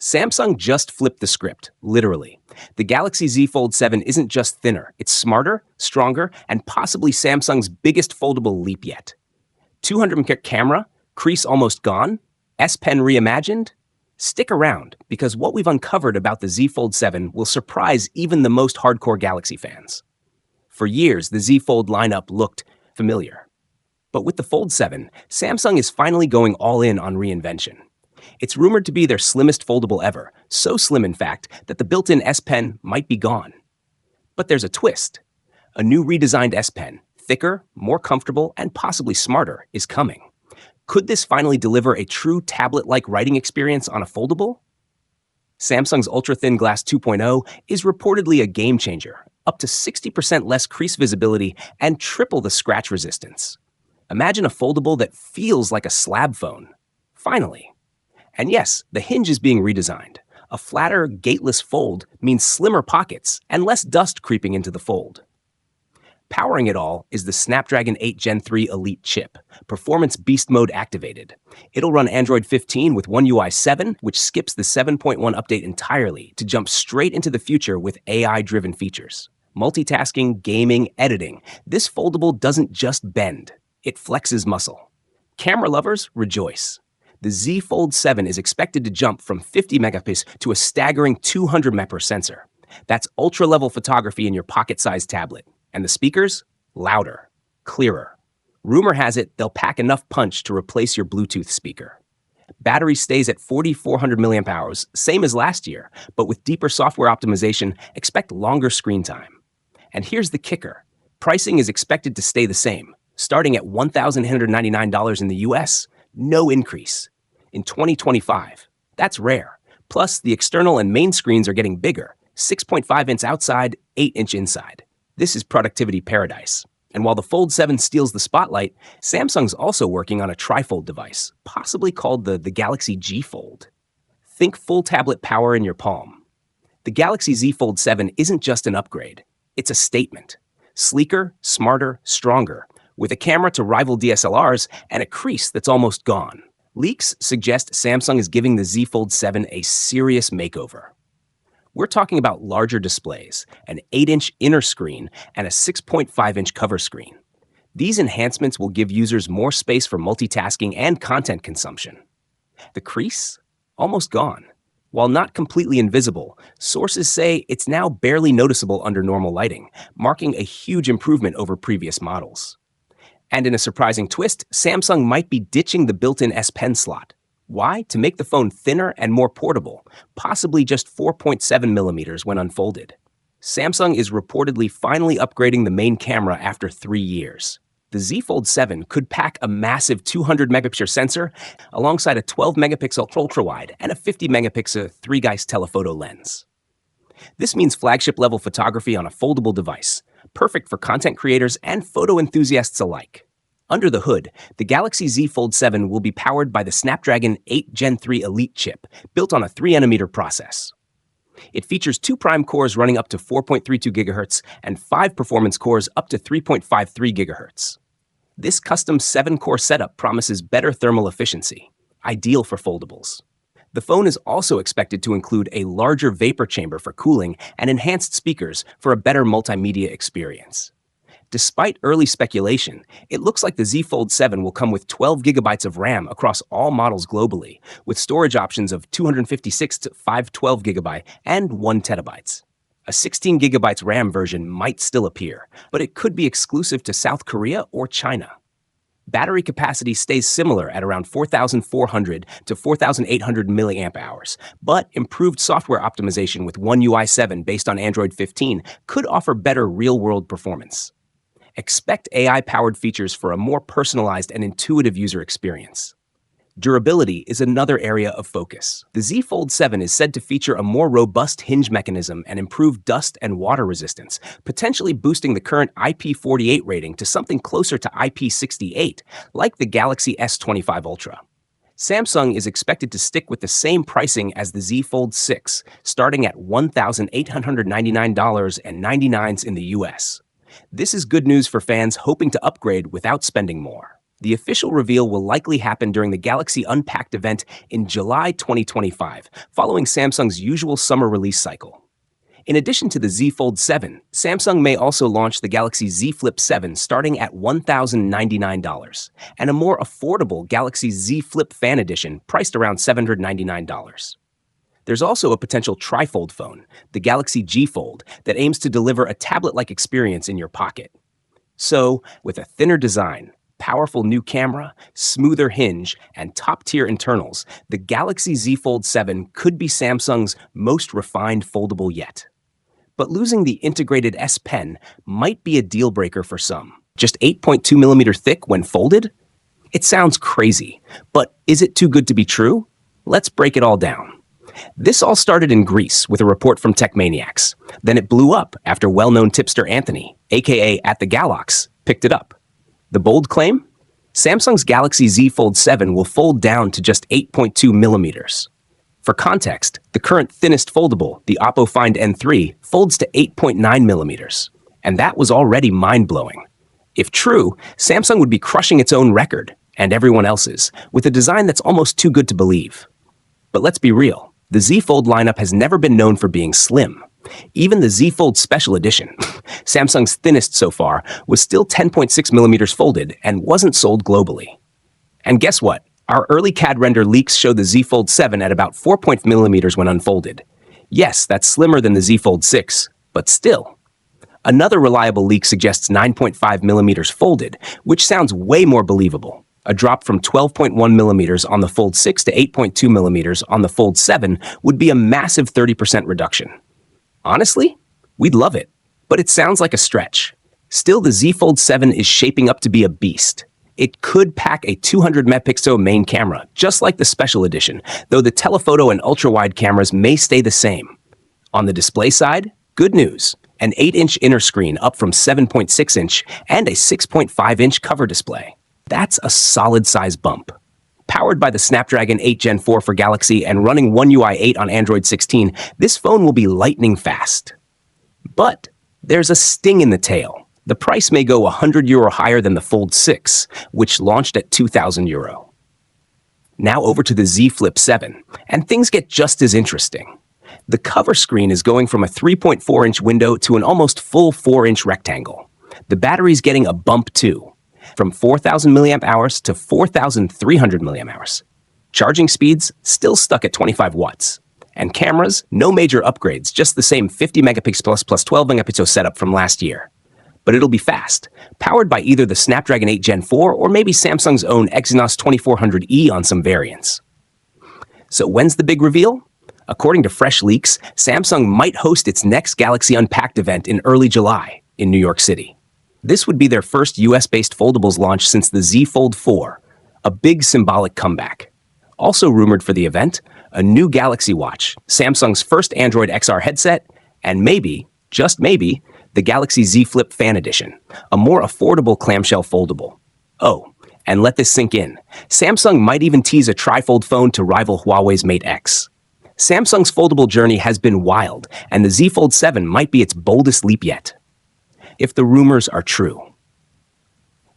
Samsung just flipped the script, literally. The Galaxy Z Fold 7 isn't just thinner, it's smarter, stronger, and possibly Samsung's biggest foldable leap yet. 200 camera, crease almost gone, S Pen reimagined? Stick around, because what we've uncovered about the Z Fold 7 will surprise even the most hardcore Galaxy fans. For years, the Z Fold lineup looked familiar. But with the Fold 7, Samsung is finally going all in on reinvention. It's rumored to be their slimmest foldable ever, so slim in fact that the built-in S Pen might be gone. But there's a twist. A new redesigned S Pen, thicker, more comfortable, and possibly smarter, is coming. Could this finally deliver a true tablet-like writing experience on a foldable? Samsung's ultra-thin glass 2.0 is reportedly a game-changer, up to 60% less crease visibility and triple the scratch resistance. Imagine a foldable that feels like a slab phone. Finally. And yes, the hinge is being redesigned. A flatter, gateless fold means slimmer pockets and less dust creeping into the fold. Powering it all is the Snapdragon 8 Gen 3 Elite chip, Performance Beast Mode activated. It'll run Android 15 with One UI 7, which skips the 7.1 update entirely to jump straight into the future with AI-driven features. Multitasking, gaming, editing. This foldable doesn't just bend, it flexes muscle. Camera lovers, rejoice. The Z Fold 7 is expected to jump from 50 megapixels to a staggering 200 megapixel sensor. That's ultra-level photography in your pocket-sized tablet. And the speakers? Louder, clearer. Rumor has it they'll pack enough punch to replace your Bluetooth speaker. Battery stays at 4,400 milliamp hours, same as last year, but with deeper software optimization, expect longer screen time. And here's the kicker. Pricing is expected to stay the same, starting at $1,899 in the US, no increase. In 2025, that's rare. Plus, the external and main screens are getting bigger, 6.5-inch outside, 8-inch inside. This is productivity paradise. And while the Fold 7 steals the spotlight, Samsung's also working on a trifold device, possibly called the Galaxy G Fold. Think full tablet power in your palm. The Galaxy Z Fold 7 isn't just an upgrade, it's a statement. Sleeker, smarter, stronger, with a camera to rival DSLRs and a crease that's almost gone. Leaks suggest Samsung is giving the Z Fold 7 a serious makeover. We're talking about larger displays, an 8-inch inner screen, and a 6.5-inch cover screen. These enhancements will give users more space for multitasking and content consumption. The crease? Almost gone. While not completely invisible, sources say it's now barely noticeable under normal lighting, marking a huge improvement over previous models. And in a surprising twist, Samsung might be ditching the built-in S Pen slot. Why? To make the phone thinner and more portable, possibly just 4.7 millimeters when unfolded. Samsung is reportedly finally upgrading the main camera after 3 years. The Z Fold 7 could pack a massive 200 megapixel sensor alongside a 12 megapixel ultra-wide and a 50 megapixel 3-Geist telephoto lens. This means flagship-level photography on a foldable device, perfect for content creators and photo enthusiasts alike. Under the hood, the Galaxy Z Fold 7 will be powered by the Snapdragon 8 Gen 3 Elite chip, built on a 3nm process. It features 2 prime cores running up to 4.32 GHz and 5 performance cores up to 3.53 GHz. This custom 7-core setup promises better thermal efficiency, ideal for foldables. The phone is also expected to include a larger vapor chamber for cooling and enhanced speakers for a better multimedia experience. Despite early speculation, it looks like the Z Fold 7 will come with 12 gigabytes of RAM across all models globally, with storage options of 256 to 512 gigabyte and 1 terabytes. A 16 gigabytes RAM version might still appear, but it could be exclusive to South Korea or China. Battery capacity stays similar at around 4,400 to 4,800 milliamp hours, but improved software optimization with One UI 7 based on Android 15 could offer better real-world performance. Expect AI-powered features for a more personalized and intuitive user experience. Durability is another area of focus. The Z Fold 7 is said to feature a more robust hinge mechanism and improved dust and water resistance, potentially boosting the current IP48 rating to something closer to IP68, like the Galaxy S25 Ultra. Samsung is expected to stick with the same pricing as the Z Fold 6, starting at $1,899.99 in the US. This is good news for fans hoping to upgrade without spending more. The official reveal will likely happen during the Galaxy Unpacked event in July 2025, following Samsung's usual summer release cycle. In addition to the Z Fold 7, Samsung may also launch the Galaxy Z Flip 7 starting at $1,099, and a more affordable Galaxy Z Flip Fan Edition priced around $799. There's also a potential trifold phone, the Galaxy G Fold, that aims to deliver a tablet-like experience in your pocket. So, with a thinner design, powerful new camera, smoother hinge, and top-tier internals, the Galaxy Z Fold 7 could be Samsung's most refined foldable yet. But losing the integrated S Pen might be a deal-breaker for some. Just 8.2mm thick when folded? It sounds crazy, but is it too good to be true? Let's break it all down. This all started in Greece with a report from Techmaniacs. Then it blew up after well-known tipster Anthony, aka at the Galax, picked it up. The bold claim? Samsung's Galaxy Z Fold 7 will fold down to just 8.2mm. For context, the current thinnest foldable, the Oppo Find N3, folds to 8.9mm, and that was already mind-blowing. If true, Samsung would be crushing its own record, and everyone else's, with a design that's almost too good to believe. But let's be real, the Z Fold lineup has never been known for being slim. Even the Z Fold Special Edition, Samsung's thinnest so far, was still 10.6mm folded and wasn't sold globally. And guess what? Our early CAD render leaks show the Z Fold 7 at about 4.0mm when unfolded. Yes, that's slimmer than the Z Fold 6, but still. Another reliable leak suggests 9.5mm folded, which sounds way more believable. A drop from 12.1mm on the Fold 6 to 8.2mm on the Fold 7 would be a massive 30% reduction. Honestly, we'd love it, but it sounds like a stretch. Still, the Z Fold 7 is shaping up to be a beast. It could pack a 200-megapixel main camera, just like the Special Edition, though the telephoto and ultra-wide cameras may stay the same. On the display side, good news. An 8-inch inner screen up from 7.6-inch and a 6.5-inch cover display. That's a solid-size bump. Powered by the Snapdragon 8 Gen 4 for Galaxy and running One UI 8 on Android 16, this phone will be lightning fast. But there's a sting in the tail. The price may go €100 higher than the Fold 6, which launched at €2,000. Now over to the Z Flip 7, and things get just as interesting. The cover screen is going from a 3.4-inch window to an almost full 4-inch rectangle. The battery's getting a bump too, from 4,000 mAh to 4,300 mAh. Charging speeds still stuck at 25 watts. And cameras, no major upgrades, just the same 50-megapixel plus 12-megapixel setup from last year. But it'll be fast, powered by either the Snapdragon 8 Gen 4 or maybe Samsung's own Exynos 2400E on some variants. So when's the big reveal? According to fresh leaks, Samsung might host its next Galaxy Unpacked event in early July in New York City. This would be their first US-based foldables launch since the Z Fold 4, a big symbolic comeback. Also rumored for the event, a new Galaxy Watch, Samsung's first Android XR headset, and maybe, just maybe, the Galaxy Z Flip Fan Edition, a more affordable clamshell foldable. Oh, and let this sink in. Samsung might even tease a trifold phone to rival Huawei's Mate X. Samsung's foldable journey has been wild, and the Z Fold 7 might be its boldest leap yet. If the rumors are true.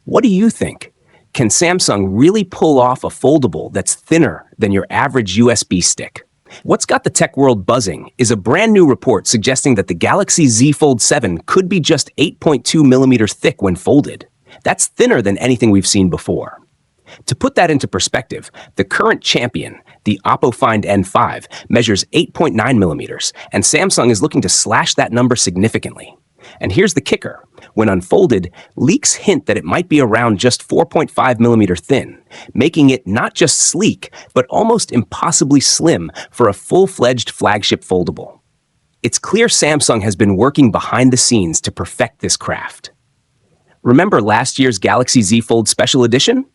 What do you think? Can Samsung really pull off a foldable that's thinner than your average USB stick? What's got the tech world buzzing is a brand new report suggesting that the Galaxy Z Fold 7 could be just 8.2mm thick when folded. That's thinner than anything we've seen before. To put that into perspective, the current champion, the Oppo Find N5, measures 8.9mm, and Samsung is looking to slash that number significantly. And here's the kicker. When unfolded, leaks hint that it might be around just 4.5mm thin, making it not just sleek, but almost impossibly slim for a full-fledged flagship foldable. It's clear Samsung has been working behind the scenes to perfect this craft. Remember last year's Galaxy Z Fold Special Edition?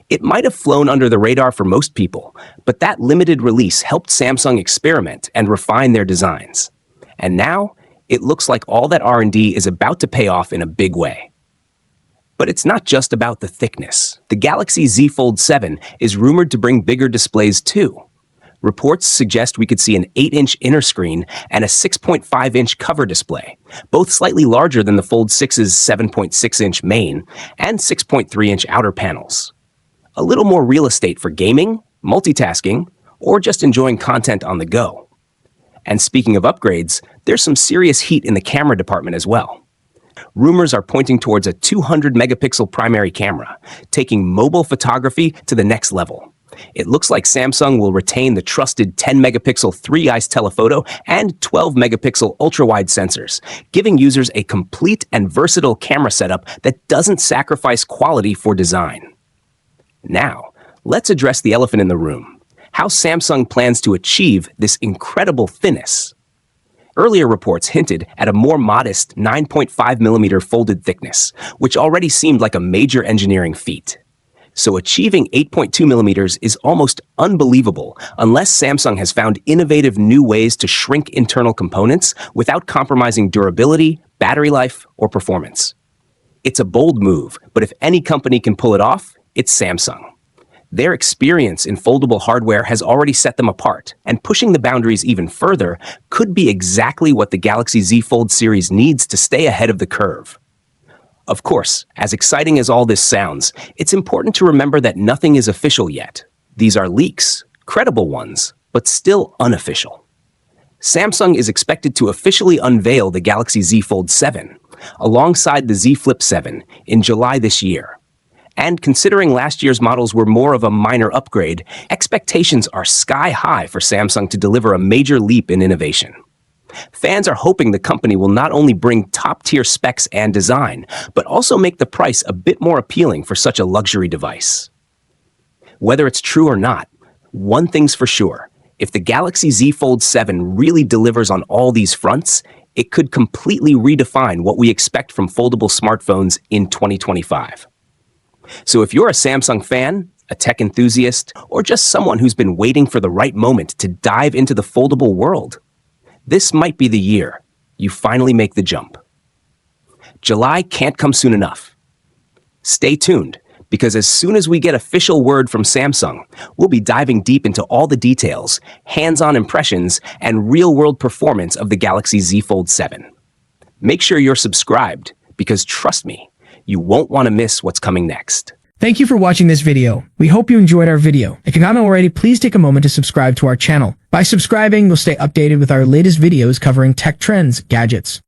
It might have flown under the radar for most people, but that limited release helped Samsung experiment and refine their designs. And now, it looks like all that R&D is about to pay off in a big way. But it's not just about the thickness. The Galaxy Z Fold 7 is rumored to bring bigger displays too. Reports suggest we could see an 8-inch inner screen and a 6.5-inch cover display, both slightly larger than the Fold 6's 7.6-inch main and 6.3-inch outer panels. A little more real estate for gaming, multitasking, or just enjoying content on the go. And speaking of upgrades, there's some serious heat in the camera department as well. Rumors are pointing towards a 200-megapixel primary camera, taking mobile photography to the next level. It looks like Samsung will retain the trusted 10-megapixel 3-eyes telephoto and 12-megapixel ultra-wide sensors, giving users a complete and versatile camera setup that doesn't sacrifice quality for design. Now, let's address the elephant in the room: how Samsung plans to achieve this incredible thinness. Earlier reports hinted at a more modest 9.5mm folded thickness, which already seemed like a major engineering feat. So achieving 8.2mm is almost unbelievable unless Samsung has found innovative new ways to shrink internal components without compromising durability, battery life, or performance. It's a bold move, but if any company can pull it off, it's Samsung. Their experience in foldable hardware has already set them apart, and pushing the boundaries even further could be exactly what the Galaxy Z Fold series needs to stay ahead of the curve. Of course, as exciting as all this sounds, it's important to remember that nothing is official yet. These are leaks, credible ones, but still unofficial. Samsung is expected to officially unveil the Galaxy Z Fold 7, alongside the Z Flip 7, in July this year. And considering last year's models were more of a minor upgrade, expectations are sky high for Samsung to deliver a major leap in innovation. Fans are hoping the company will not only bring top-tier specs and design, but also make the price a bit more appealing for such a luxury device. Whether it's true or not, one thing's for sure: if the Galaxy Z Fold 7 really delivers on all these fronts, it could completely redefine what we expect from foldable smartphones in 2025. So if you're a Samsung fan, a tech enthusiast, or just someone who's been waiting for the right moment to dive into the foldable world, this might be the year you finally make the jump. July can't come soon enough. Stay tuned, because as soon as we get official word from Samsung, we'll be diving deep into all the details, hands-on impressions, and real-world performance of the Galaxy Z Fold 7. Make sure you're subscribed, because trust me, you won't want to miss what's coming next. Thank you for watching this video. We hope you enjoyed our video. If you haven't already, please take a moment to subscribe to our channel. By subscribing, you'll stay updated with our latest videos covering tech trends, gadgets,